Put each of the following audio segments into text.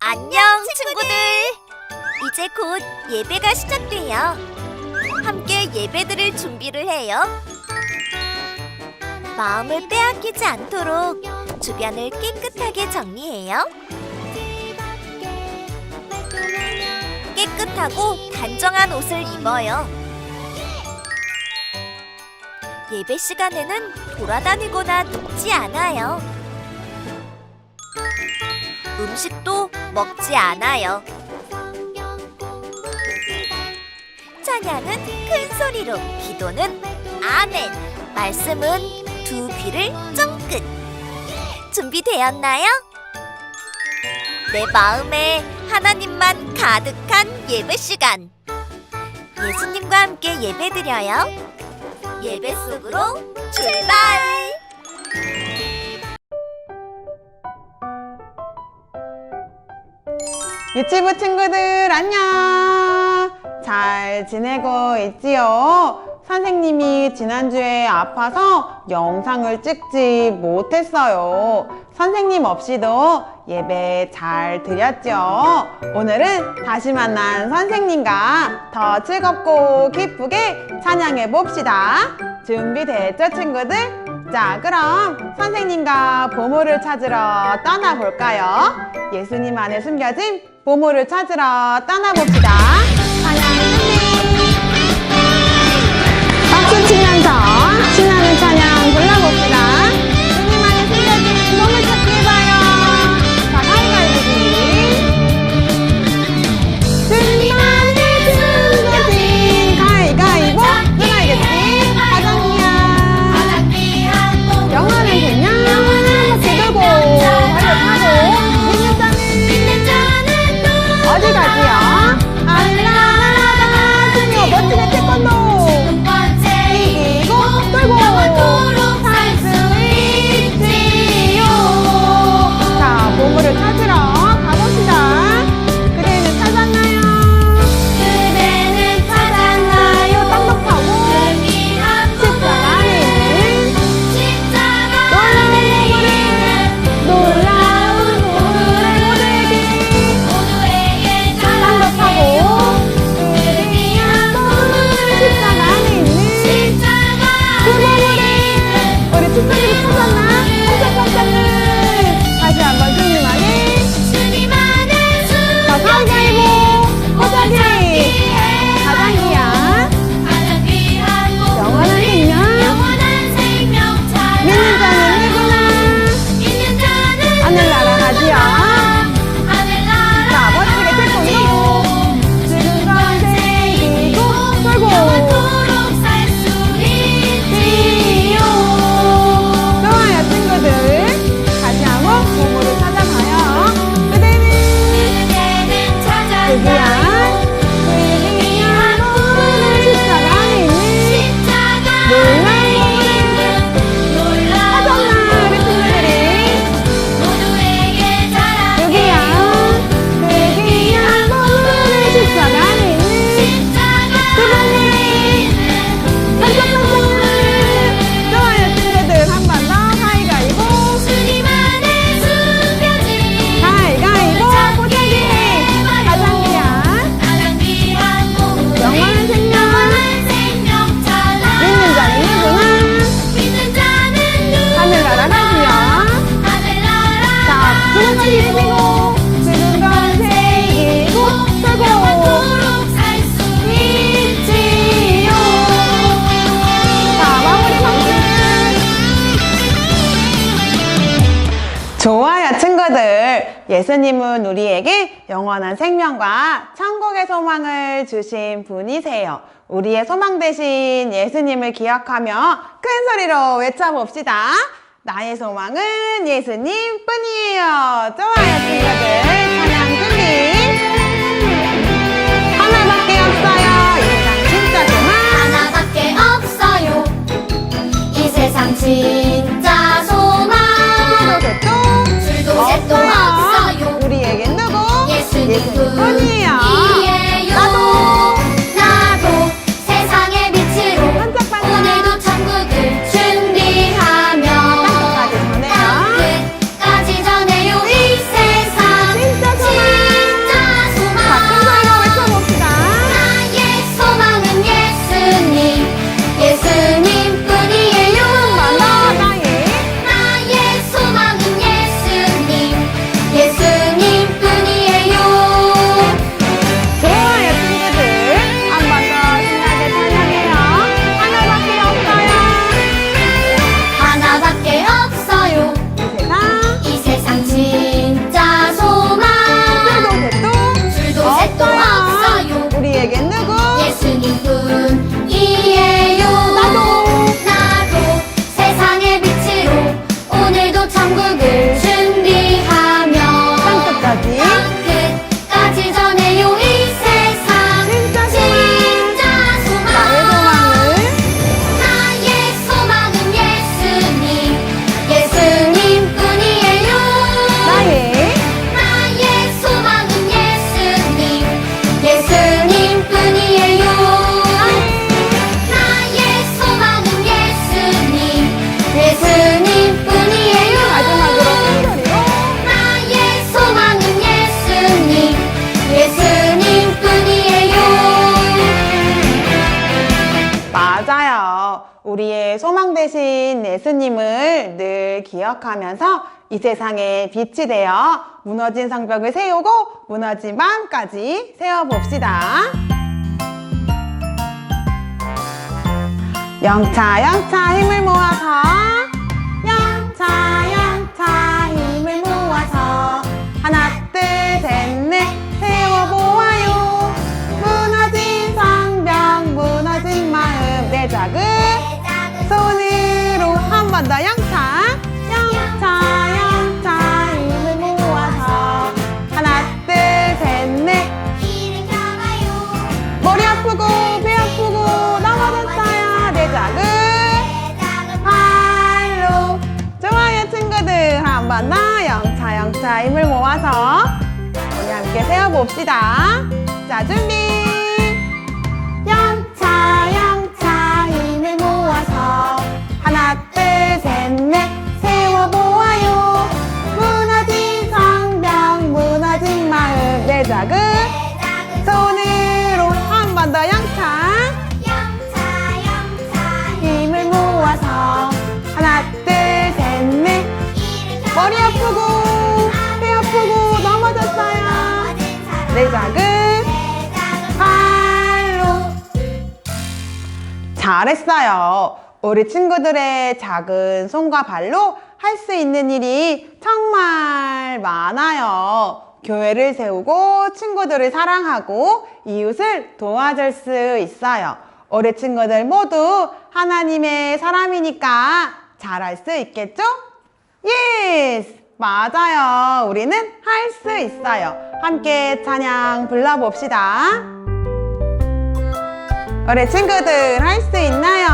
안녕, 친구들! 이제 곧 예배가 시작돼요. 함께 예배드릴 준비를 해요. 마음을 빼앗기지 않도록 주변을 깨끗하게 정리해요. 깨끗하고 단정한 옷을 입어요. 예배 시간에는 돌아다니거나 눕지 않아요. 음식도 먹지 않아요. 찬양은 큰 소리로, 기도는 아멘, 말씀은 두 귀를 쫑긋. 준비되었나요? 내 마음에 하나님만 가득한 예배 시간. 예수님과 함께 예배드려요. 예배 속으로 출발! 유치부 친구들 안녕! 잘 지내고 있지요? 선생님이 지난주에 아파서 영상을 찍지 못했어요. 선생님 없이도 예배 잘 드렸죠? 오늘은 다시 만난 선생님과 더 즐겁고 기쁘게 찬양해 봅시다. 준비됐죠, 친구들? 자, 그럼 선생님과 보물을 찾으러 떠나볼까요? 예수님 안에 숨겨진 보물을 찾으러 떠나봅시다. 찬양 준비! 박수 치면서 신나는 찬양 불러봅시다. 예수님 안에 숨겨진 보물 찾기 해봐요. 자, 가위가위보기. 예수님 안에 숨겨진 가위가위보. 누가 이겼지? 가정이야. 영원한 생명 기들고 활력하고 믿는 자는 어디 가지요? 알라라라 승려 멋지게 태권도 이기고 돌고 살 수 있지요. 자, 보물을 찾으러 가봅시다. 그대는 찾았나요? 그대는 찾았나요? 땅lok하고 십자가 안에 있는 놀라운 보물을 모두에게 쌍벽하고 그를 위한 보물을 십자가 안에 있는 그 보물을 우리 친구들이 찾았나? 반짝반짝은 다시 한번 주님 안에 자, 가위가위보 호자기 가장이야 영원한 생명 믿는 자는 누구나 하늘나라 가지요. 자, 멋지게 태권도 지금 가운데 이기고 돌고 지요. 좋아요, 친구들. 다시 한번 보물을 찾아봐요. 그대는 여기야. 그를 위한 보물을 십자가 안에 있는 놀라운 찾았나, 우리 친구들이? 여기야. 그를 위한 보물을 십자가 안에 있는 그 보물이 반짝반짝. 좋아요, 친구들. 한 번 더 가위가위보 가위가위보 보자기 가장이야 영원한 생명 믿는 자는 누구나 하늘나라 가지요. 자, 지금 건 이기고 지금 건 새기고 돌고 있지요. 자, 마무리 방금. 좋아요, 친구들. 예수님은 우리에게 영원한 생명과 천국의 소망을 주신 분이세요. 우리의 소망 대신 예수님을 기억하며 큰 소리로 외쳐봅시다. 나의 소망은 예수님 뿐이에요. 좋아요, 친구들. 찬양 준비. 하나밖에 없어요. 이 세상 진짜 소망. 하나밖에 없어요. 이 세상 진짜 소망. 술도 술도 없어요. 우리에겐 누구? 예수님 뿐이에요. 나도 세상의 빛으로 반짝반짝. 오늘도 천국을 준비하며 땅끝까지 전해요. 땅끝까지 전해요. 이 세상 되신 예수님을 늘 기억하면서 이 세상에 빛이 되어 무너진 성벽을 세우고 무너진 마음까지 세워봅시다. 영차 힘을 모아서 영차 힘을 모아서 하나 둘 셋 넷 세워보아요. 무너진 성벽 무너진 마음 내 작은 손으로 한 번 더 영차 힘을 모아서 하나 둘 셋 넷 머리 아프고 배 아프고 넘어졌어요 내 작은 발로. 좋아요 친구들, 한 번 더 영차 힘을 모아서 우리 함께 세워봅시다. 자 준비. 영차 힘을 모아서 하나 둘 셋 넷 세워보아요. 무너진 성벽 무너진 마음 내 작은 손으로 한 번 더 영차 힘을 모아서 하나 둘 셋 넷 머리 아프고 배 아프고 넘어졌어요 내 작은 발로. 잘했어요. 우리 친구들의 작은 손과 발로 할 수 있는 일이 정말 많아요. 교회를 세우고 친구들을 사랑하고 이웃을 도와줄 수 있어요. 우리 친구들 모두 하나님의 사람이니까 잘할 수 있겠죠? 예스! 맞아요. 우리는 할 수 있어요. 함께 찬양 불러봅시다. 우리 친구들 할 수 있나요?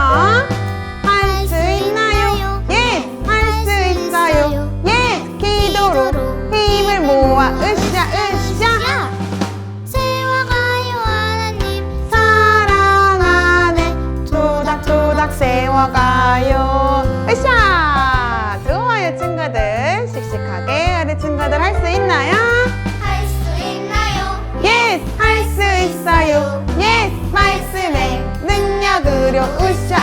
할 수 있나요? 예스! 할 수 있어요. 예스! 기도로 힘을 모아 으쌰 세워가요 하나님 사랑 안에 토닥토닥 세워가요. 으쌰! 좋아요 친구들. 씩씩하게 우리 친구들 할 수 있나요? 할 수 있나요? 예스! 할 수 있어요. 예스! 말씀의 능력으로 으쌰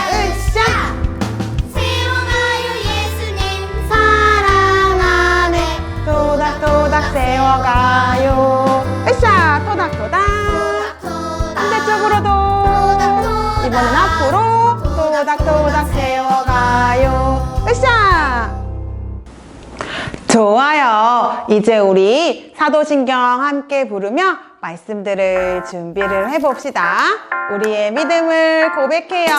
세워가요 예수님 사랑 안에 토닥토닥 세워가요. 으쌰! 토닥토닥. 반대쪽으로도 이번엔 앞으로 토닥토닥 세워가요. 으쌰! 좋아요. 이제 우리 사도신경 함께 부르며 말씀들을 준비를 해봅시다. 우리의 믿음을 고백해요.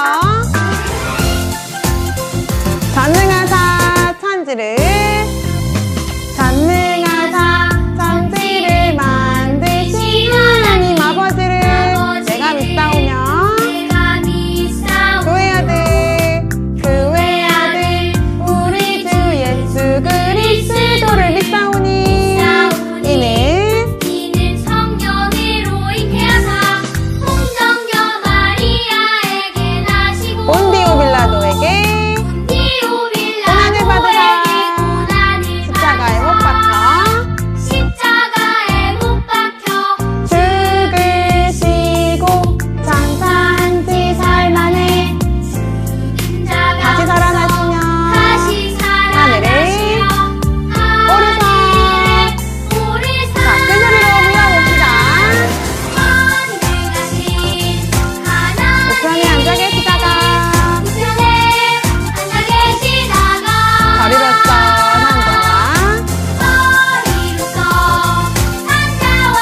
전능하사 천지를 만드신 하나님 아버지를 내가 믿사오며 그의 아들 우리 주 예수 그리스도를 믿사오니 이는 성령으로 잉태하사 홍정녀 마리아에게 나시고 본디오 빌라도에게 고난을 받으사 십자가에 못 박혀 죽으시고 장사한 지 사흘 만에 다시 살아나시며 하늘에 오르사. 자, 큰 소리로 불러봅시다. 우편에 앉아 계시다가 거리로서 산자와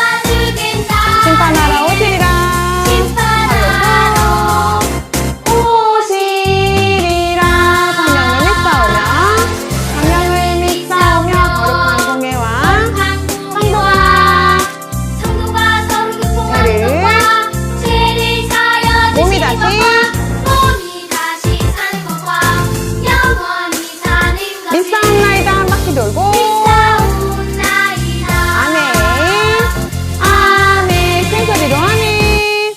심판하러 오시리라. 오시리라. 성령을 믿사오며 거룩한 공예와 몸이 다시 믿사옵나이다. 한 바퀴 돌고 아멘. 큰 소리로 아멘.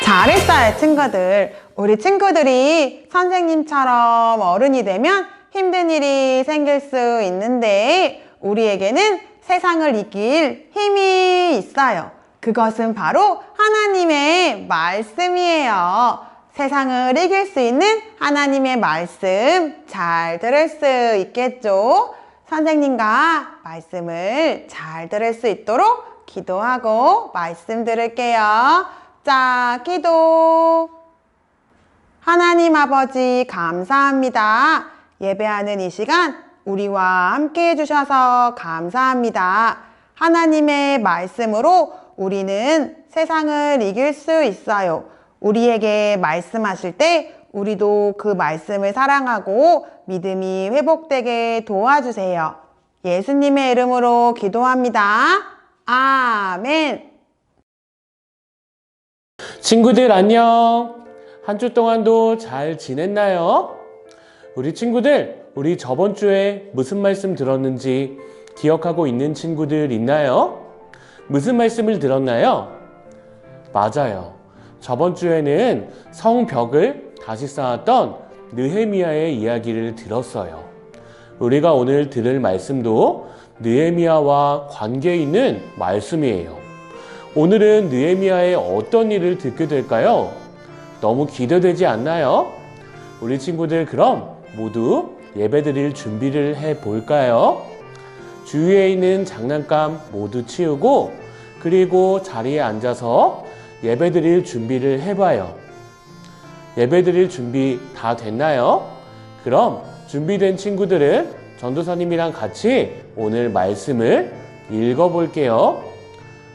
잘했어요 친구들. 우리 친구들이 선생님처럼 어른이 되면 힘든 일이 생길 수 있는데 우리에게는 세상을 이길 힘이 있어요. 그것은 바로 하나님의 말씀이에요. 세상을 이길 수 있는 하나님의 말씀 잘 들을 수 있겠죠? 선생님과 말씀을 잘 들을 수 있도록 기도하고 말씀 들을게요. 자, 기도. 하나님 아버지 감사합니다. 예배하는 이 시간 우리와 함께 해주셔서 감사합니다. 하나님의 말씀으로 우리는 세상을 이길 수 있어요. 우리에게 말씀하실 때 우리도 그 말씀을 사랑하고 믿음이 회복되게 도와주세요. 예수님의 이름으로 기도합니다. 아멘. 친구들 안녕. 한 주 동안도 잘 지냈나요? 우리 친구들, 우리 저번 주에 무슨 말씀 들었는지 기억하고 있는 친구들 있나요? 무슨 말씀을 들었나요? 맞아요. 저번 주에는 성벽을 다시 쌓았던 느헤미야의 이야기를 들었어요. 우리가 오늘 들을 말씀도 느헤미야와 관계 있는 말씀이에요. 오늘은 느헤미야의 어떤 일을 듣게 될까요? 너무 기대되지 않나요? 우리 친구들 그럼 모두 예배드릴 준비를 해볼까요? 주위에 있는 장난감 모두 치우고 그리고 자리에 앉아서 예배드릴 준비를 해봐요. 예배드릴 준비 다 됐나요? 그럼 준비된 친구들은 전도사님이랑 같이 오늘 말씀을 읽어볼게요.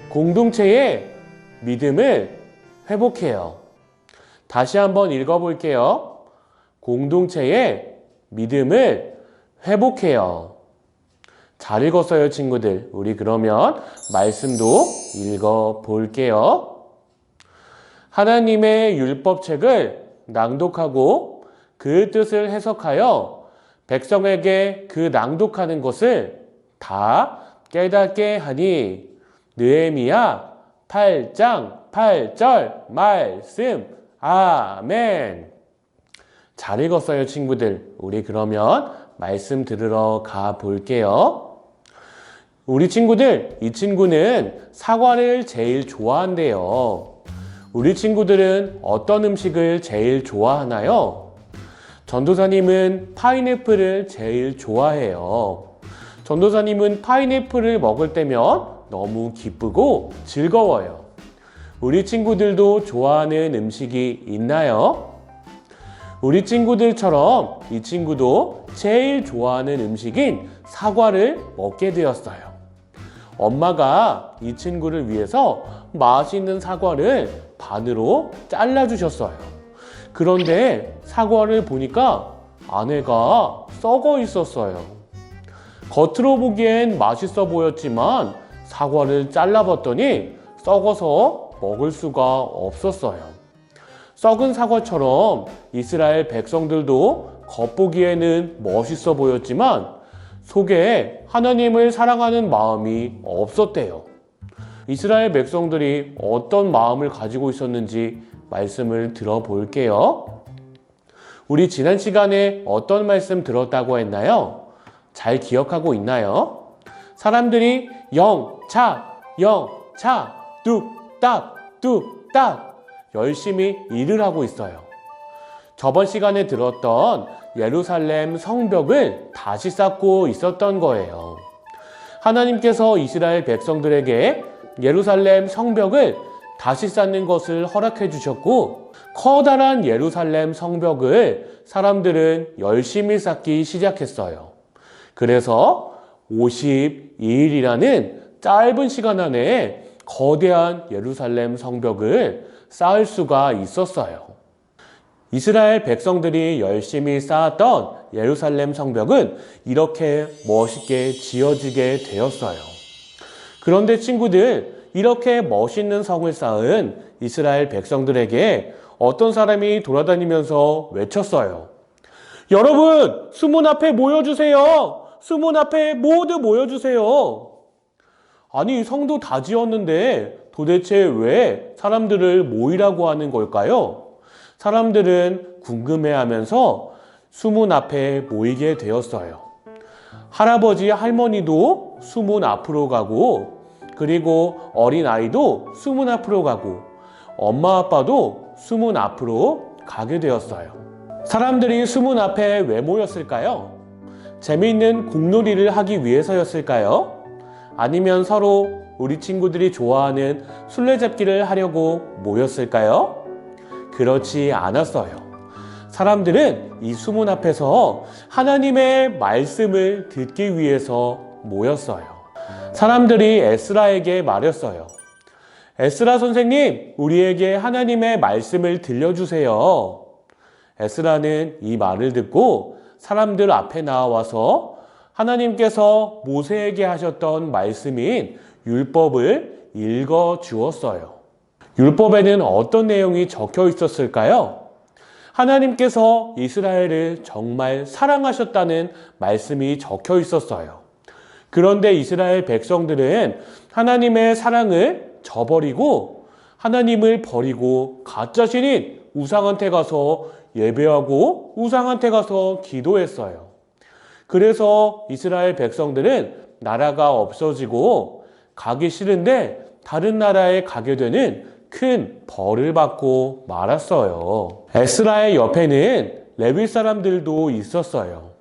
공동체의 믿음을 회복해요. 다시 한번 읽어볼게요. 공동체의 믿음을 회복해요. 잘 읽었어요, 친구들. 우리 그러면 말씀도 읽어볼게요. 하나님의 율법책을 낭독하고 그 뜻을 해석하여 백성에게 그 낭독하는 것을 다 깨닫게 하니 느헤미야 8장 8절 말씀. 아멘. 잘 읽었어요, 친구들. 우리 그러면 말씀 들으러 가 볼게요. 우리 친구들, 이 친구는 사과를 제일 좋아한대요. 우리 친구들은 어떤 음식을 제일 좋아하나요? 전도사님은 파인애플을 제일 좋아해요. 전도사님은 파인애플을 먹을 때면 너무 기쁘고 즐거워요. 우리 친구들도 좋아하는 음식이 있나요? 우리 친구들처럼 이 친구도 제일 좋아하는 음식인 사과를 먹게 되었어요. 엄마가 이 친구를 위해서 맛있는 사과를 반으로 잘라주셨어요. 그런데 사과를 보니까 안에가 썩어 있었어요. 겉으로 보기엔 맛있어 보였지만 사과를 잘라봤더니 썩어서 먹을 수가 없었어요. 썩은 사과처럼 이스라엘 백성들도 겉보기에는 멋있어 보였지만 속에 하나님을 사랑하는 마음이 없었대요. 이스라엘 백성들이 어떤 마음을 가지고 있었는지 말씀을 들어볼게요. 우리 지난 시간에 어떤 말씀 들었다고 했나요? 잘 기억하고 있나요? 사람들이 영차, 뚝딱, 뚝딱 열심히 일을 하고 있어요. 저번 시간에 들었던 예루살렘 성벽을 다시 쌓고 있었던 거예요. 하나님께서 이스라엘 백성들에게 예루살렘 성벽을 다시 쌓는 것을 허락해 주셨고 커다란 예루살렘 성벽을 사람들은 열심히 쌓기 시작했어요. 그래서 52일이라는 짧은 시간 안에 거대한 예루살렘 성벽을 쌓을 수가 있었어요. 이스라엘 백성들이 열심히 쌓았던 예루살렘 성벽은 이렇게 멋있게 지어지게 되었어요. 그런데 친구들, 이렇게 멋있는 성을 쌓은 이스라엘 백성들에게 어떤 사람이 돌아다니면서 외쳤어요. 여러분, 수문 앞에 모여주세요. 수문 앞에 모두 모여주세요. 아니, 성도 다 지었는데 도대체 왜 사람들을 모이라고 하는 걸까요? 사람들은 궁금해하면서 수문 앞에 모이게 되었어요. 할아버지, 할머니도 수문 앞으로 가고, 그리고 어린아이도 수문 앞으로 가고, 엄마, 아빠도 수문 앞으로 가게 되었어요. 사람들이 수문 앞에 왜 모였을까요? 재미있는 공놀이를 하기 위해서였을까요? 아니면 서로 우리 친구들이 좋아하는 술래잡기를 하려고 모였을까요? 그렇지 않았어요. 사람들은 이 수문 앞에서 하나님의 말씀을 듣기 위해서 모였어요. 사람들이 에스라에게 말했어요. 에스라 선생님, 우리에게 하나님의 말씀을 들려주세요. 에스라는 이 말을 듣고 사람들 앞에 나와서 하나님께서 모세에게 하셨던 말씀인 율법을 읽어 주었어요. 율법에는 어떤 내용이 적혀 있었을까요? 하나님께서 이스라엘을 정말 사랑하셨다는 말씀이 적혀 있었어요. 그런데 이스라엘 백성들은 하나님의 사랑을 저버리고 하나님을 버리고 가짜 신인 우상한테 가서 예배하고 우상한테 가서 기도했어요. 그래서 이스라엘 백성들은 나라가 없어지고 가기 싫은데 다른 나라에 가게 되는 큰 벌을 받고 말았어요. 에스라의 옆에는 레위 사람들도 있었어요.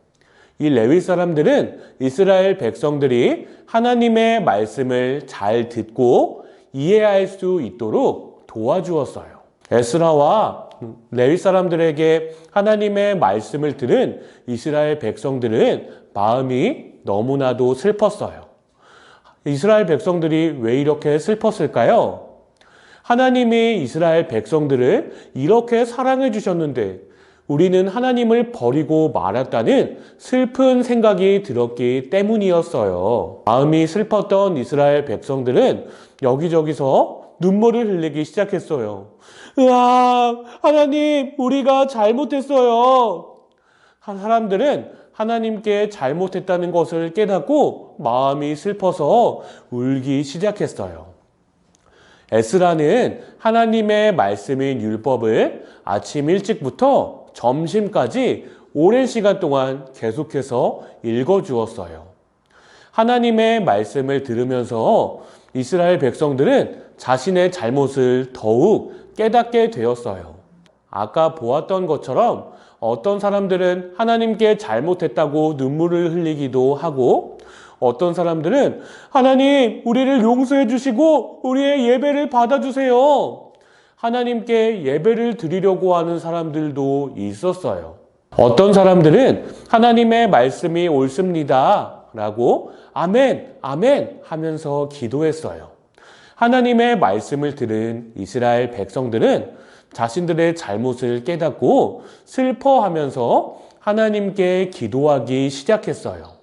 이 레위 사람들은 이스라엘 백성들이 하나님의 말씀을 잘 듣고 이해할 수 있도록 도와주었어요. 에스라와 레위 사람들에게 하나님의 말씀을 들은 이스라엘 백성들은 마음이 너무나도 슬펐어요. 이스라엘 백성들이 왜 이렇게 슬펐을까요? 하나님이 이스라엘 백성들을 이렇게 사랑해 주셨는데 우리는 하나님을 버리고 말았다는 슬픈 생각이 들었기 때문이었어요. 마음이 슬펐던 이스라엘 백성들은 여기저기서 눈물을 흘리기 시작했어요. 으아, 하나님, 우리가 잘못했어요. 사람들은 하나님께 잘못했다는 것을 깨닫고 마음이 슬퍼서 울기 시작했어요. 에스라는 하나님의 말씀인 율법을 아침 일찍부터 점심까지 오랜 시간 동안 계속해서 읽어주었어요. 하나님의 말씀을 들으면서 이스라엘 백성들은 자신의 잘못을 더욱 깨닫게 되었어요. 아까 보았던 것처럼 어떤 사람들은 하나님께 잘못했다고 눈물을 흘리기도 하고 어떤 사람들은 하나님, 우리를 용서해 주시고 우리의 예배를 받아주세요. 하나님께 예배를 드리려고 하는 사람들도 있었어요. 어떤 사람들은 하나님의 말씀이 옳습니다 라고 아멘, 아멘 하면서 기도했어요. 하나님의 말씀을 들은 이스라엘 백성들은 자신들의 잘못을 깨닫고 슬퍼하면서 하나님께 기도하기 시작했어요.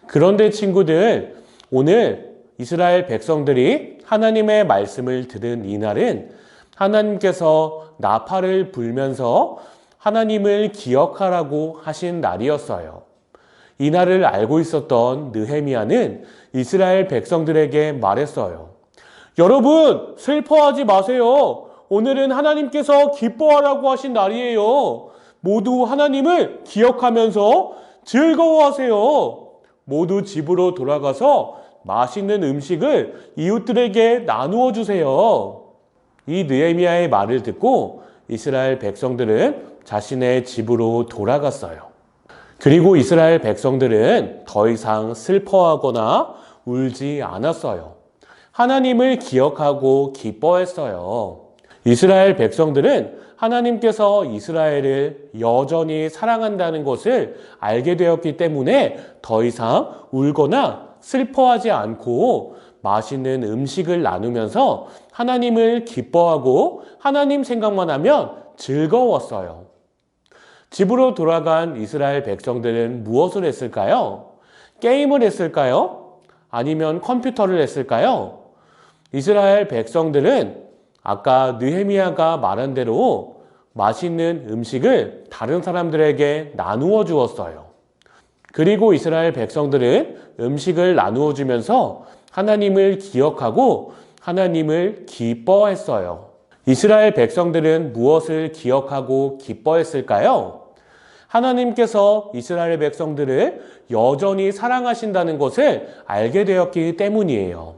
그런데 친구들, 오늘 이스라엘 백성들이 하나님의 말씀을 들은 이날은 하나님께서 나팔을 불면서 하나님을 기억하라고 하신 날이었어요. 이날을 알고 있었던 느헤미야는 이스라엘 백성들에게 말했어요. 여러분, 슬퍼하지 마세요. 오늘은 하나님께서 기뻐하라고 하신 날이에요. 모두 하나님을 기억하면서 즐거워하세요. 모두 집으로 돌아가서 맛있는 음식을 이웃들에게 나누어 주세요. 이 느헤미야의 말을 듣고 이스라엘 백성들은 자신의 집으로 돌아갔어요. 그리고 이스라엘 백성들은 더 이상 슬퍼하거나 울지 않았어요. 하나님을 기억하고 기뻐했어요. 이스라엘 백성들은 하나님께서 이스라엘을 여전히 사랑한다는 것을 알게 되었기 때문에 더 이상 울거나 슬퍼하지 않고 맛있는 음식을 나누면서 하나님을 기뻐하고 하나님 생각만 하면 즐거웠어요. 집으로 돌아간 이스라엘 백성들은 무엇을 했을까요? 게임을 했을까요? 아니면 컴퓨터를 했을까요? 이스라엘 백성들은 아까 느헤미야가 말한 대로 맛있는 음식을 다른 사람들에게 나누어 주었어요. 그리고 이스라엘 백성들은 음식을 나누어 주면서 하나님을 기억하고 하나님을 기뻐했어요. 이스라엘 백성들은 무엇을 기억하고 기뻐했을까요? 하나님께서 이스라엘 백성들을 여전히 사랑하신다는 것을 알게 되었기 때문이에요.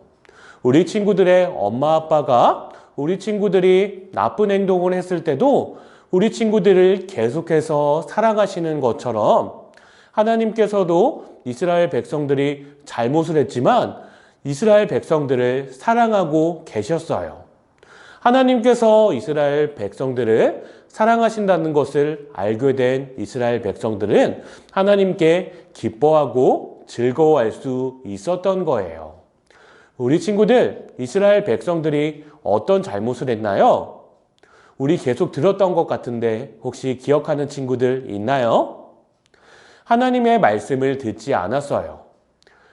우리 친구들의 엄마 아빠가 우리 친구들이 나쁜 행동을 했을 때도 우리 친구들을 계속해서 사랑하시는 것처럼 하나님께서도 이스라엘 백성들이 잘못을 했지만 이스라엘 백성들을 사랑하고 계셨어요. 하나님께서 이스라엘 백성들을 사랑하신다는 것을 알게 된 이스라엘 백성들은 하나님께 기뻐하고 즐거워할 수 있었던 거예요. 우리 친구들, 이스라엘 백성들이 어떤 잘못을 했나요? 우리 계속 들었던 것 같은데 혹시 기억하는 친구들 있나요? 하나님의 말씀을 듣지 않았어요.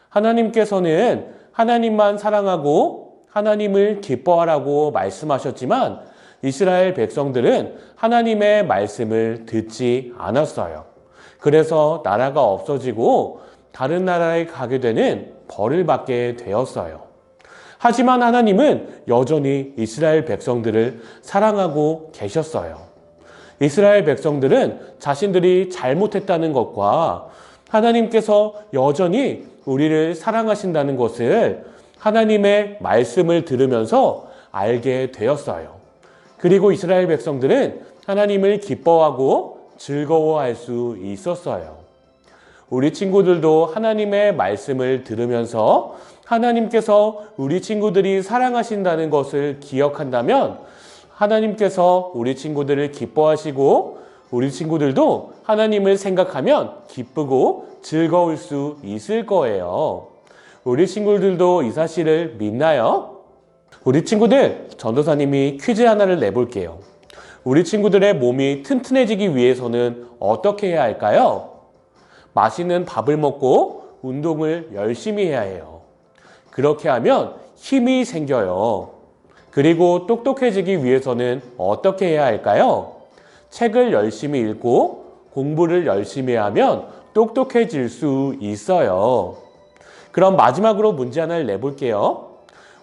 하나님께서는 하나님만 사랑하고 하나님을 기뻐하라고 말씀하셨지만 이스라엘 백성들은 하나님의 말씀을 듣지 않았어요. 그래서 나라가 없어지고 다른 나라에 가게 되는 벌을 받게 되었어요. 하지만 하나님은 여전히 이스라엘 백성들을 사랑하고 계셨어요. 이스라엘 백성들은 자신들이 잘못했다는 것과 하나님께서 여전히 우리를 사랑하신다는 것을 하나님의 말씀을 들으면서 알게 되었어요. 그리고 이스라엘 백성들은 하나님을 기뻐하고 즐거워할 수 있었어요. 우리 친구들도 하나님의 말씀을 들으면서 하나님께서 우리 친구들이 사랑하신다는 것을 기억한다면 하나님께서 우리 친구들을 기뻐하시고 우리 친구들도 하나님을 생각하면 기쁘고 즐거울 수 있을 거예요. 우리 친구들도 이 사실을 믿나요? 우리 친구들, 전도사님이 퀴즈 하나를 내볼게요. 우리 친구들의 몸이 튼튼해지기 위해서는 어떻게 해야 할까요? 맛있는 밥을 먹고 운동을 열심히 해야 해요. 그렇게 하면 힘이 생겨요. 그리고 똑똑해지기 위해서는 어떻게 해야 할까요? 책을 열심히 읽고 공부를 열심히 하면 똑똑해질 수 있어요. 그럼 마지막으로 문제 하나를 내볼게요.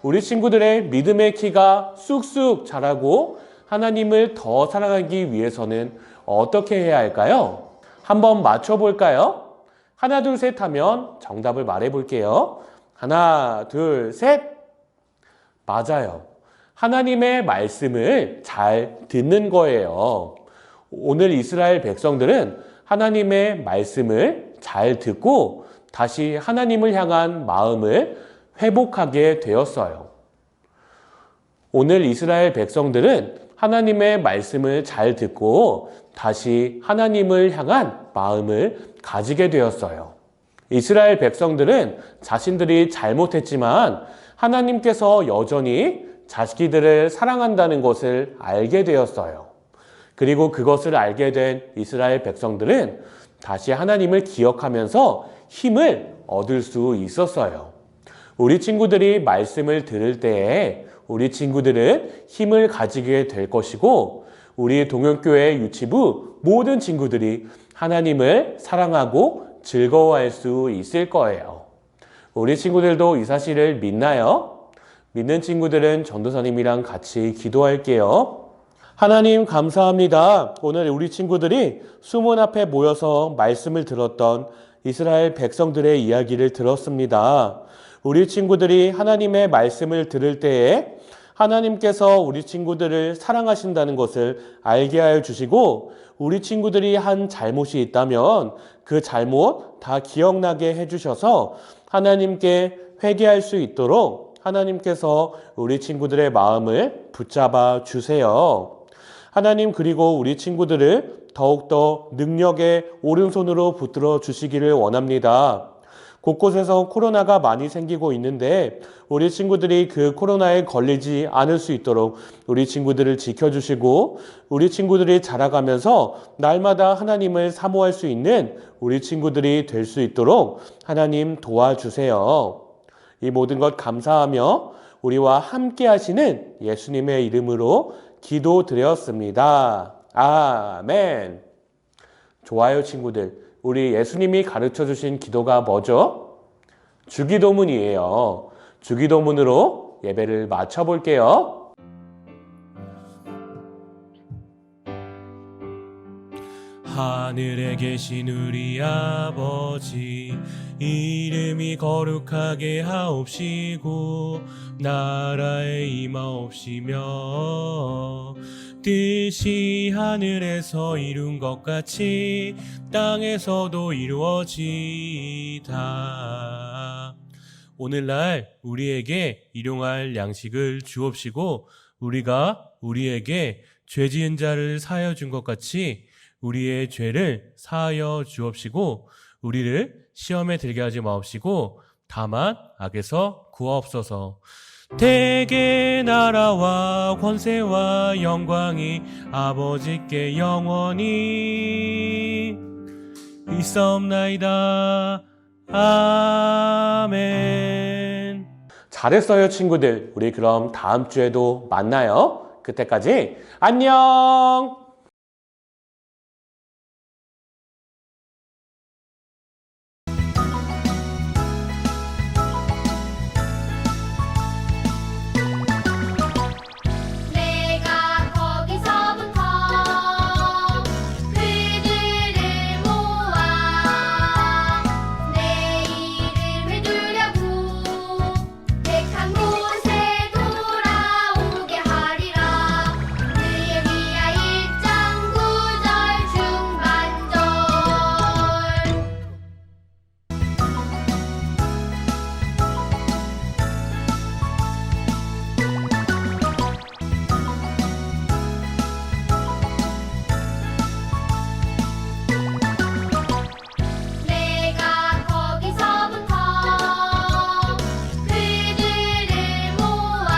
우리 친구들의 믿음의 키가 쑥쑥 자라고 하나님을 더 사랑하기 위해서는 어떻게 해야 할까요? 한번 맞춰볼까요? 하나, 둘, 셋 하면 정답을 말해볼게요. 하나, 둘, 셋. 맞아요. 하나님의 말씀을 잘 듣는 거예요. 오늘 이스라엘 백성들은 하나님의 말씀을 잘 듣고 다시 하나님을 향한 마음을 회복하게 되었어요. 오늘 이스라엘 백성들은 하나님의 말씀을 잘 듣고 다시 하나님을 향한 마음을 가지게 되었어요. 이스라엘 백성들은 자신들이 잘못했지만 하나님께서 여전히 자기들을 사랑한다는 것을 알게 되었어요. 그리고 그것을 알게 된 이스라엘 백성들은 다시 하나님을 기억하면서 힘을 얻을 수 있었어요. 우리 친구들이 말씀을 들을 때에 우리 친구들은 힘을 가지게 될 것이고 우리 동영교회 유치부 모든 친구들이 하나님을 사랑하고 즐거워할 수 있을 거예요. 우리 친구들도 이 사실을 믿나요? 믿는 친구들은 전도사님이랑 같이 기도할게요. 하나님 감사합니다. 오늘 우리 친구들이 수문 앞에 모여서 말씀을 들었던 이스라엘 백성들의 이야기를 들었습니다. 우리 친구들이 하나님의 말씀을 들을 때에 하나님께서 우리 친구들을 사랑하신다는 것을 알게 하여 주시고 우리 친구들이 한 잘못이 있다면 그 잘못 다 기억나게 해주셔서 하나님께 회개할 수 있도록 하나님께서 우리 친구들의 마음을 붙잡아 주세요. 하나님 그리고 우리 친구들을 더욱더 능력의 오른손으로 붙들어 주시기를 원합니다. 곳곳에서 코로나가 많이 생기고 있는데 우리 친구들이 그 코로나에 걸리지 않을 수 있도록 우리 친구들을 지켜주시고 우리 친구들이 자라가면서 날마다 하나님을 사모할 수 있는 우리 친구들이 될 수 있도록 하나님 도와주세요. 이 모든 것 감사하며 우리와 함께 하시는 예수님의 이름으로 기도드렸습니다. 아멘. 좋아요 친구들. 우리 예수님이 가르쳐 주신 기도가 뭐죠? 주기도문이에요. 주기도문으로 예배를 마쳐볼게요. 하늘에 계신 우리 아버지 이름이 거룩하게 하옵시고 나라에 임하옵시며 뜻이 하늘에서 이룬 것 같이 땅에서도 이루어지이다. 오늘날 우리에게 일용할 양식을 주옵시고 우리가 우리에게 죄 지은 자를 사하여 준 것 같이 우리의 죄를 사하여 주옵시고 우리를 시험에 들게 하지 마옵시고 다만 악에서 구하옵소서. 대개 나라와 권세와 영광이 아버지께 영원히 있사옵나이다. 아멘. 잘했어요, 친구들. 우리 그럼 다음 주에도 만나요. 그때까지 안녕. 내가 거기서부터 그들을 모아 내 이름을 두려고 택한 곳에 돌아오게 하리라. 느헤미야 1장 9절 중반절. 내가 거기서부터 그들을 모아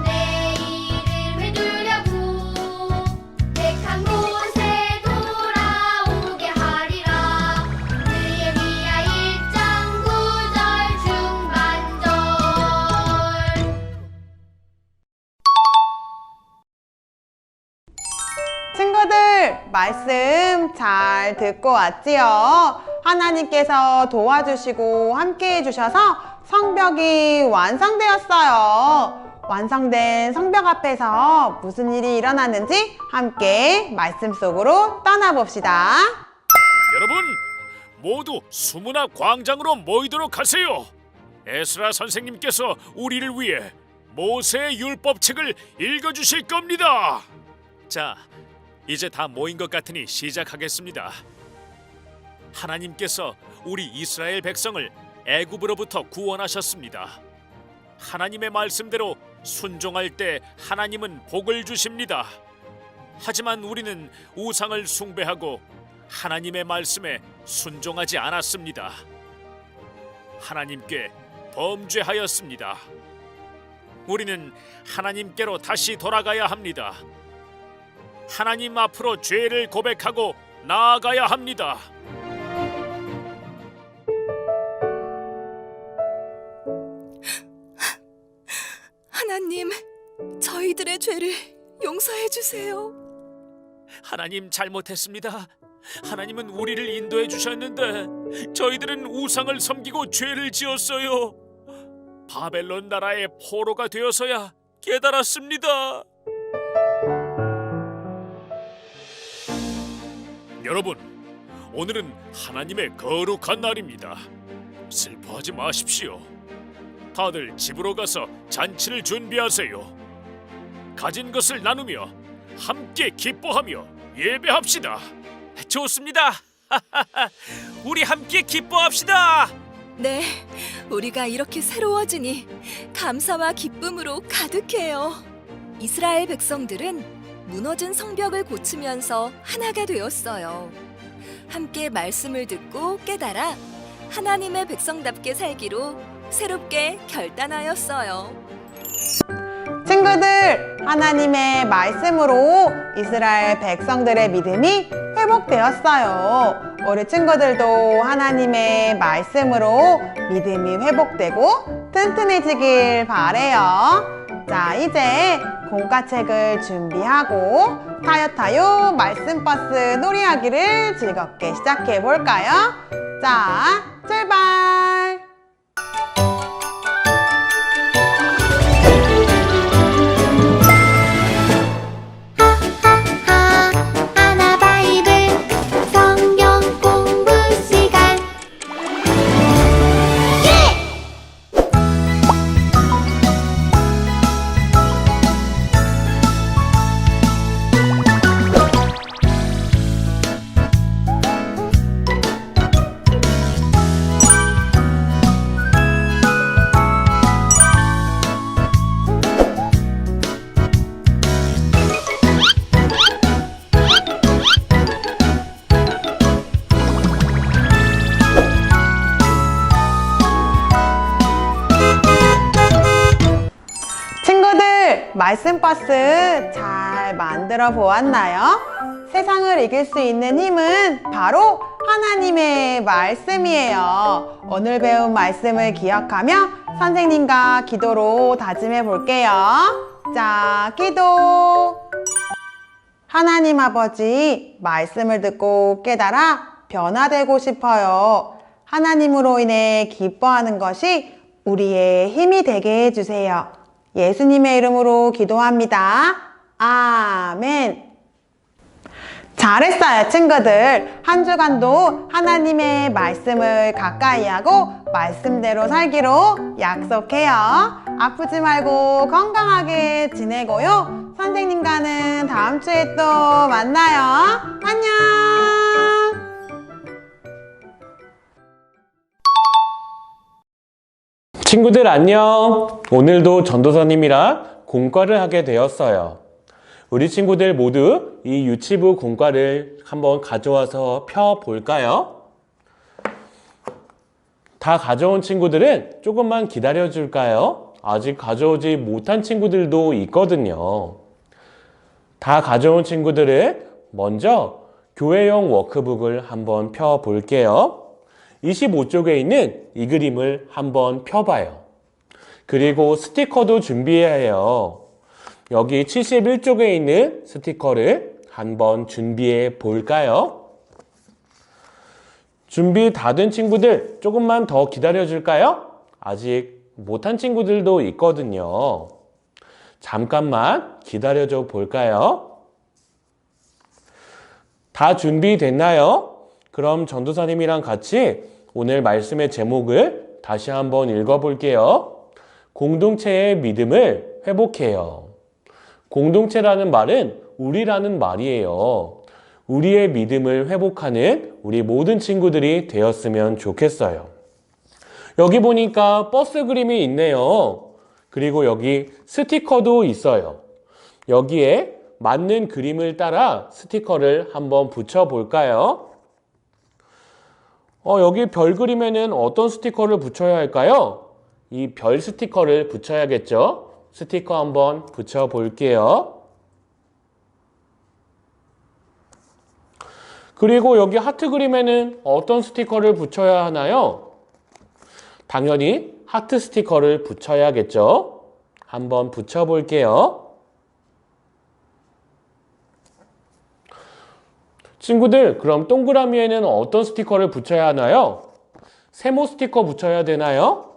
내 이름을 두려고 택한 곳에 돌아오게 하리라. 느헤미야 1장 9절 중반절. 친구들, 말씀 잘 듣고 왔지요? 하나님께서 도와주시고 함께 해주셔서 성벽이 완성되었어요. 완성된 성벽 앞에서 무슨 일이 일어났는지 함께 말씀 속으로 떠나봅시다. 여러분, 모두 수문 앞 광장으로 모이도록 하세요. 에스라 선생님께서 우리를 위해 모세의 율법책을 읽어주실 겁니다. 자, 이제 다 모인 것 같으니 시작하겠습니다. 하나님께서 우리 이스라엘 백성을 애굽으로부터 구원하셨습니다. 하나님의 말씀대로 순종할 때 하나님은 복을 주십니다. 하지만 우리는 우상을 숭배하고 하나님의 말씀에 순종하지 않았습니다. 하나님께 범죄하였습니다. 우리는 하나님께로 다시 돌아가야 합니다. 하나님 앞으로 죄를 고백하고 나아가야 합니다. 하나님, 저희들의 죄를 용서해 주세요. 하나님, 잘못했습니다. 하나님은 우리를 인도해 주셨는데 저희들은 우상을 섬기고 죄를 지었어요. 바벨론 나라의 포로가 되어서야 깨달았습니다. 여러분, 오늘은 하나님의 거룩한 날입니다. 슬퍼하지 마십시오. 다들 집으로 가서 잔치를 준비하세요. 가진 것을 나누며 함께 기뻐하며 예배합시다. 좋습니다. 우리 함께 기뻐합시다. 네, 우리가 이렇게 새로워지니 감사와 기쁨으로 가득해요. 이스라엘 백성들은 무너진 성벽을 고치면서 하나가 되었어요. 함께 말씀을 듣고 깨달아 하나님의 백성답게 살기로 새롭게 결단하였어요. 친구들, 하나님의 말씀으로 이스라엘 백성들의 믿음이 회복되었어요. 우리 친구들도 하나님의 말씀으로 믿음이 회복되고 튼튼해지길 바래요. 자, 이제 공과책을 준비하고 타요 말씀버스 놀이하기를 즐겁게 시작해 볼까요? 자, 출발! 하나 바이블 성경 공부 시간. 말씀 버스 잘 만들어 보았나요? 세상을 이길 수 있는 힘은 바로 하나님의 말씀이에요. 오늘 배운 말씀을 기억하며 선생님과 기도로 다짐해 볼게요. 자, 기도. 하나님 아버지, 말씀을 듣고 깨달아 변화되고 싶어요. 하나님으로 인해 기뻐하는 것이 우리의 힘이 되게 해주세요. 예수님의 이름으로 기도합니다. 아멘. 잘했어요, 친구들. 한 주간도 하나님의 말씀을 가까이 하고 말씀대로 살기로 약속해요. 아프지 말고 건강하게 지내고요. 선생님과는 다음 주에 또 만나요. 안녕. 친구들 안녕. 오늘도 전도사님이랑 공과를 하게 되었어요. 우리 친구들 모두 이 유치부 공과를 한번 가져와서 펴볼까요? 다 가져온 친구들은 조금만 기다려 줄까요? 아직 가져오지 못한 친구들도 있거든요. 다 가져온 친구들은 먼저 교회용 워크북을 한번 펴볼게요. 25쪽에 있는 이 그림을 한번 펴봐요. 그리고 스티커도 준비해야 해요. 여기 71쪽에 있는 스티커를 한번 준비해 볼까요? 준비 다 된 친구들 조금만 더 기다려 줄까요? 아직 못한 친구들도 있거든요. 잠깐만 기다려 줘 볼까요? 다 준비됐나요? 그럼 전도사님이랑 같이 오늘 말씀의 제목을 다시 한번 읽어볼게요. 공동체의 믿음을 회복해요. 공동체라는 말은 우리라는 말이에요. 우리의 믿음을 회복하는 우리 모든 친구들이 되었으면 좋겠어요. 여기 보니까 버스 그림이 있네요. 그리고 여기 스티커도 있어요. 여기에 맞는 그림을 따라 스티커를 한번 붙여볼까요? 여기 별 그림에는 어떤 스티커를 붙여야 할까요? 이 별 스티커를 붙여야겠죠? 스티커 한번 붙여볼게요. 그리고 여기 하트 그림에는 어떤 스티커를 붙여야 하나요? 당연히 하트 스티커를 붙여야겠죠? 한번 붙여볼게요. 친구들, 그럼 동그라미에는 어떤 스티커를 붙여야 하나요? 세모 스티커 붙여야 되나요?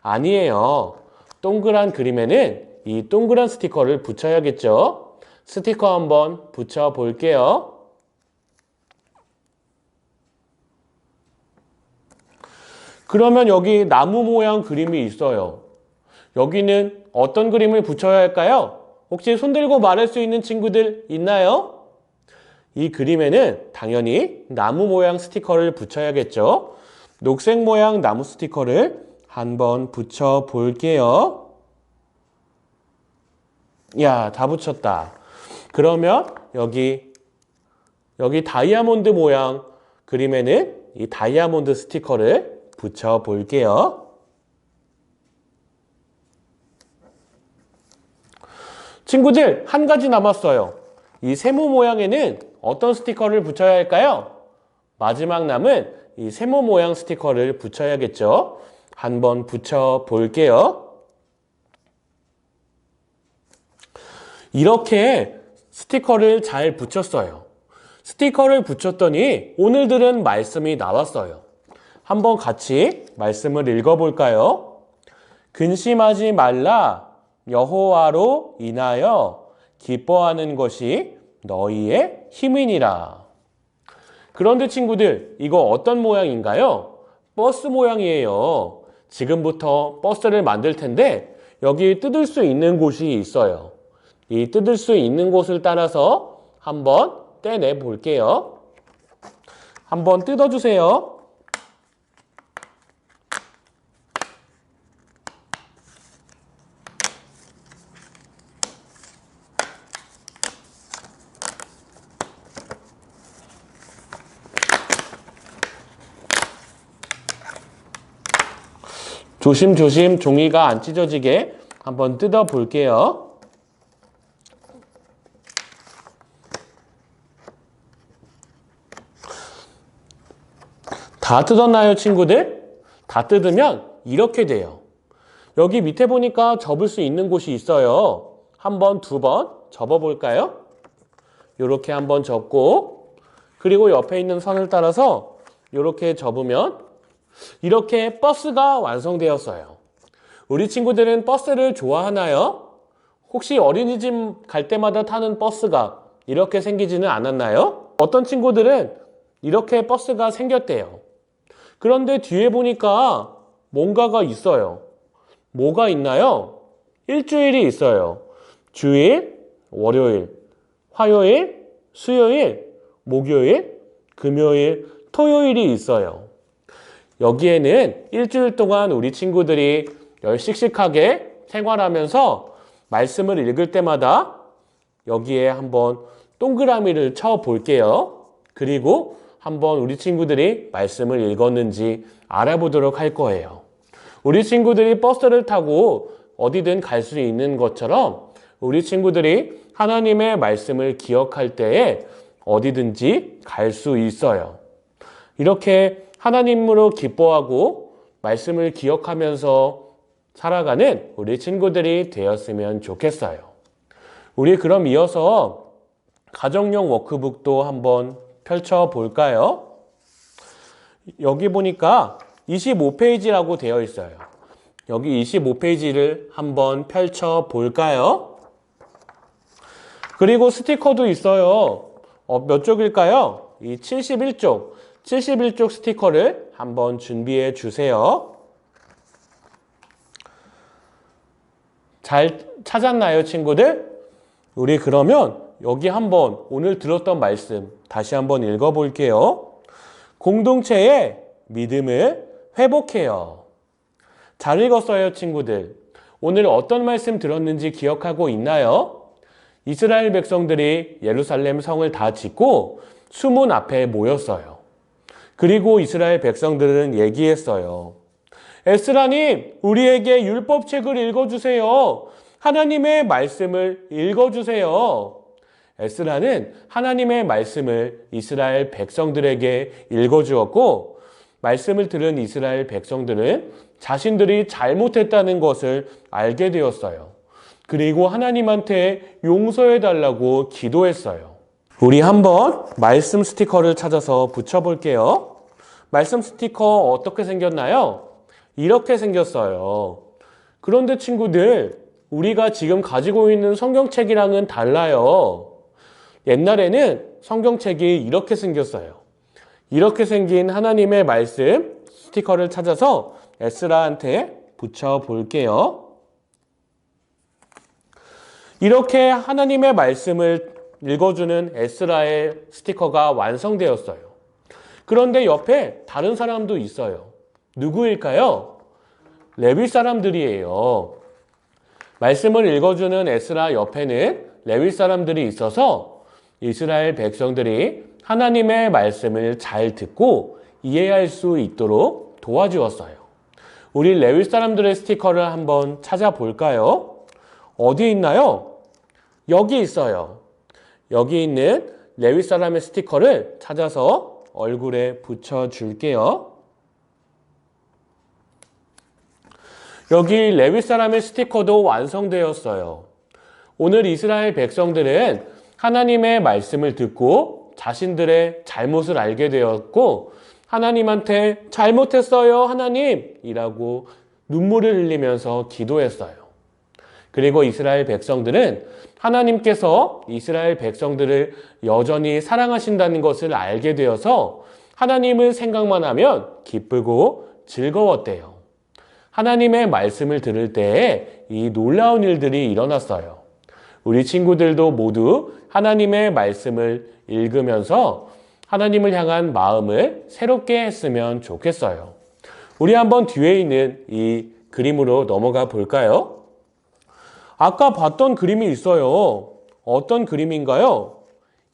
아니에요. 동그란 그림에는 이 동그란 스티커를 붙여야겠죠? 스티커 한번 붙여볼게요. 그러면 여기 나무 모양 그림이 있어요. 여기는 어떤 그림을 붙여야 할까요? 혹시 손 들고 말할 수 있는 친구들 있나요? 이 그림에는 당연히 나무 모양 스티커를 붙여야겠죠? 녹색 모양 나무 스티커를 한번 붙여 볼게요. 야, 다 붙였다. 그러면 여기 다이아몬드 모양 그림에는 이 다이아몬드 스티커를 붙여 볼게요. 친구들, 한 가지 남았어요. 이 세모 모양에는 어떤 스티커를 붙여야 할까요? 마지막 남은 이 세모 모양 스티커를 붙여야겠죠? 한번 붙여 볼게요. 이렇게 스티커를 잘 붙였어요. 스티커를 붙였더니 오늘 들은 말씀이 나왔어요. 한번 같이 말씀을 읽어볼까요? 근심하지 말라. 여호와로 인하여 기뻐하는 것이 너희의 힘이니라. 그런데 친구들, 이거 어떤 모양인가요? 버스 모양이에요. 지금부터 버스를 만들 텐데 여기 뜯을 수 있는 곳이 있어요. 이 뜯을 수 있는 곳을 따라서 한번 떼내 볼게요. 한번 뜯어주세요. 조심조심 종이가 안 찢어지게 한번 뜯어 볼게요. 다 뜯었나요, 친구들? 다 뜯으면 이렇게 돼요. 여기 밑에 보니까 접을 수 있는 곳이 있어요. 한 번, 두 번 접어볼까요? 이렇게 한번 접고, 그리고 옆에 있는 선을 따라서 이렇게 접으면 이렇게 버스가 완성되었어요. 우리 친구들은 버스를 좋아하나요? 혹시 어린이집 갈 때마다 타는 버스가 이렇게 생기지는 않았나요? 어떤 친구들은 이렇게 버스가 생겼대요. 그런데 뒤에 보니까 뭔가가 있어요. 뭐가 있나요? 일주일이 있어요. 주일, 월요일, 화요일, 수요일, 목요일, 금요일, 토요일이 있어요. 여기에는 일주일 동안 우리 친구들이 씩씩하게 생활하면서 말씀을 읽을 때마다 여기에 한번 동그라미를 쳐 볼게요. 그리고 한번 우리 친구들이 말씀을 읽었는지 알아보도록 할 거예요. 우리 친구들이 버스를 타고 어디든 갈 수 있는 것처럼 우리 친구들이 하나님의 말씀을 기억할 때에 어디든지 갈 수 있어요. 이렇게 하나님으로 기뻐하고 말씀을 기억하면서 살아가는 우리 친구들이 되었으면 좋겠어요. 우리 그럼 이어서 가정용 워크북도 한번 펼쳐볼까요? 여기 보니까 25페이지라고 되어 있어요. 여기 25페이지를 한번 펼쳐볼까요? 그리고 스티커도 있어요. 몇 쪽일까요? 이 71쪽. 71쪽 스티커를 한번 준비해 주세요. 잘 찾았나요, 친구들? 우리 그러면 여기 한번 오늘 들었던 말씀 다시 한번 읽어볼게요. 공동체의 믿음을 회복해요. 잘 읽었어요, 친구들. 오늘 어떤 말씀 들었는지 기억하고 있나요? 이스라엘 백성들이 예루살렘 성을 다 짓고 수문 앞에 모였어요. 그리고 이스라엘 백성들은 얘기했어요. 에스라님, 우리에게 율법책을 읽어주세요. 하나님의 말씀을 읽어주세요. 에스라는 하나님의 말씀을 이스라엘 백성들에게 읽어주었고, 말씀을 들은 이스라엘 백성들은 자신들이 잘못했다는 것을 알게 되었어요. 그리고 하나님한테 용서해달라고 기도했어요. 우리 한번 말씀 스티커를 찾아서 붙여볼게요. 말씀 스티커 어떻게 생겼나요? 이렇게 생겼어요. 그런데 친구들, 우리가 지금 가지고 있는 성경책이랑은 달라요. 옛날에는 성경책이 이렇게 생겼어요. 이렇게 생긴 하나님의 말씀 스티커를 찾아서 에스라한테 붙여볼게요. 이렇게 하나님의 말씀을 읽어주는 에스라의 스티커가 완성되었어요. 그런데 옆에 다른 사람도 있어요. 누구일까요? 레위 사람들이에요. 말씀을 읽어주는 에스라 옆에는 레위 사람들이 있어서 이스라엘 백성들이 하나님의 말씀을 잘 듣고 이해할 수 있도록 도와주었어요. 우리 레위 사람들의 스티커를 한번 찾아볼까요? 어디 있나요? 여기 있어요. 여기 있는 레위 사람의 스티커를 찾아서 얼굴에 붙여줄게요. 여기 레위 사람의 스티커도 완성되었어요. 오늘 이스라엘 백성들은 하나님의 말씀을 듣고 자신들의 잘못을 알게 되었고, 하나님한테 잘못했어요, 하나님! 이라고 눈물을 흘리면서 기도했어요. 그리고 이스라엘 백성들은 하나님께서 이스라엘 백성들을 여전히 사랑하신다는 것을 알게 되어서 하나님을 생각만 하면 기쁘고 즐거웠대요. 하나님의 말씀을 들을 때에 이 놀라운 일들이 일어났어요. 우리 친구들도 모두 하나님의 말씀을 읽으면서 하나님을 향한 마음을 새롭게 했으면 좋겠어요. 우리 한번 뒤에 있는 이 그림으로 넘어가 볼까요? 아까 봤던 그림이 있어요. 어떤 그림인가요?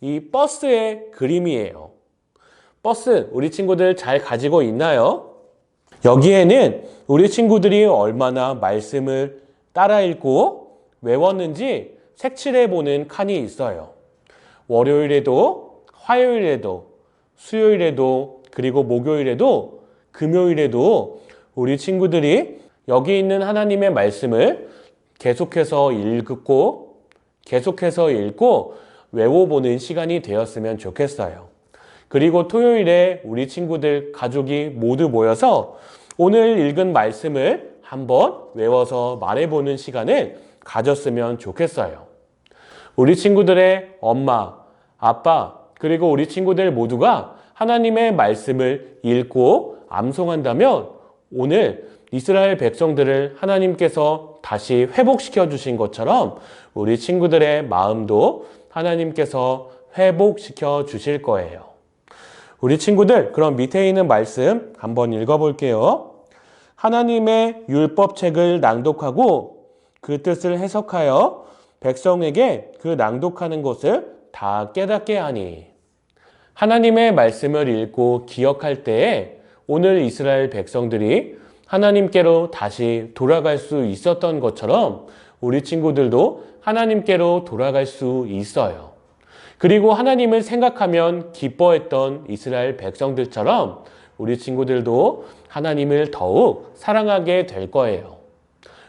이 버스의 그림이에요. 버스, 우리 친구들 잘 가지고 있나요? 여기에는 우리 친구들이 얼마나 말씀을 따라 읽고 외웠는지 색칠해보는 칸이 있어요. 월요일에도, 화요일에도, 수요일에도, 그리고 목요일에도 금요일에도 우리 친구들이 여기 있는 하나님의 말씀을 계속해서 읽고 외워보는 시간이 되었으면 좋겠어요. 그리고 토요일에 우리 친구들 가족이 모두 모여서 오늘 읽은 말씀을 한번 외워서 말해보는 시간을 가졌으면 좋겠어요. 우리 친구들의 엄마, 아빠, 그리고 우리 친구들 모두가 하나님의 말씀을 읽고 암송한다면 오늘 이스라엘 백성들을 하나님께서 다시 회복시켜 주신 것처럼 우리 친구들의 마음도 하나님께서 회복시켜 주실 거예요. 우리 친구들, 그럼 밑에 있는 말씀 한번 읽어볼게요. 하나님의 율법책을 낭독하고 그 뜻을 해석하여 백성에게 그 낭독하는 것을 다 깨닫게 하니. 하나님의 말씀을 읽고 기억할 때에 오늘 이스라엘 백성들이 하나님께로 다시 돌아갈 수 있었던 것처럼 우리 친구들도 하나님께로 돌아갈 수 있어요. 그리고 하나님을 생각하면 기뻐했던 이스라엘 백성들처럼 우리 친구들도 하나님을 더욱 사랑하게 될 거예요.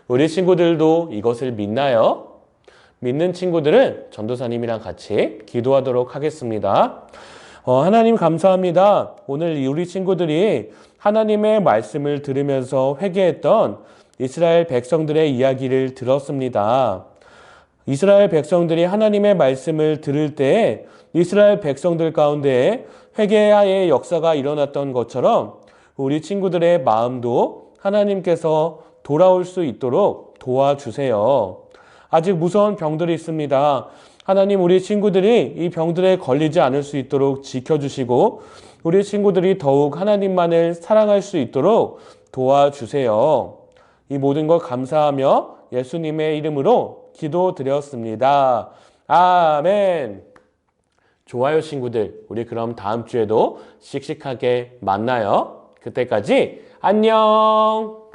우리 친구들도 이것을 믿나요? 믿는 친구들은 전도사님이랑 같이 기도하도록 하겠습니다. 하나님 감사합니다. 오늘 우리 친구들이 하나님의 말씀을 들으면서 회개했던 이스라엘 백성들의 이야기를 들었습니다. 이스라엘 백성들이 하나님의 말씀을 들을 때 이스라엘 백성들 가운데 회개의 역사가 일어났던 것처럼 우리 친구들의 마음도 하나님께서 돌아올 수 있도록 도와주세요. 아직 무서운 병들이 있습니다. 하나님, 우리 친구들이 이 병들에 걸리지 않을 수 있도록 지켜주시고 우리 친구들이 더욱 하나님만을 사랑할 수 있도록 도와주세요. 이 모든 것 감사하며 예수님의 이름으로 기도드렸습니다. 아멘. 좋아요, 친구들. 우리 그럼 다음 주에도 씩씩하게 만나요. 그때까지 안녕.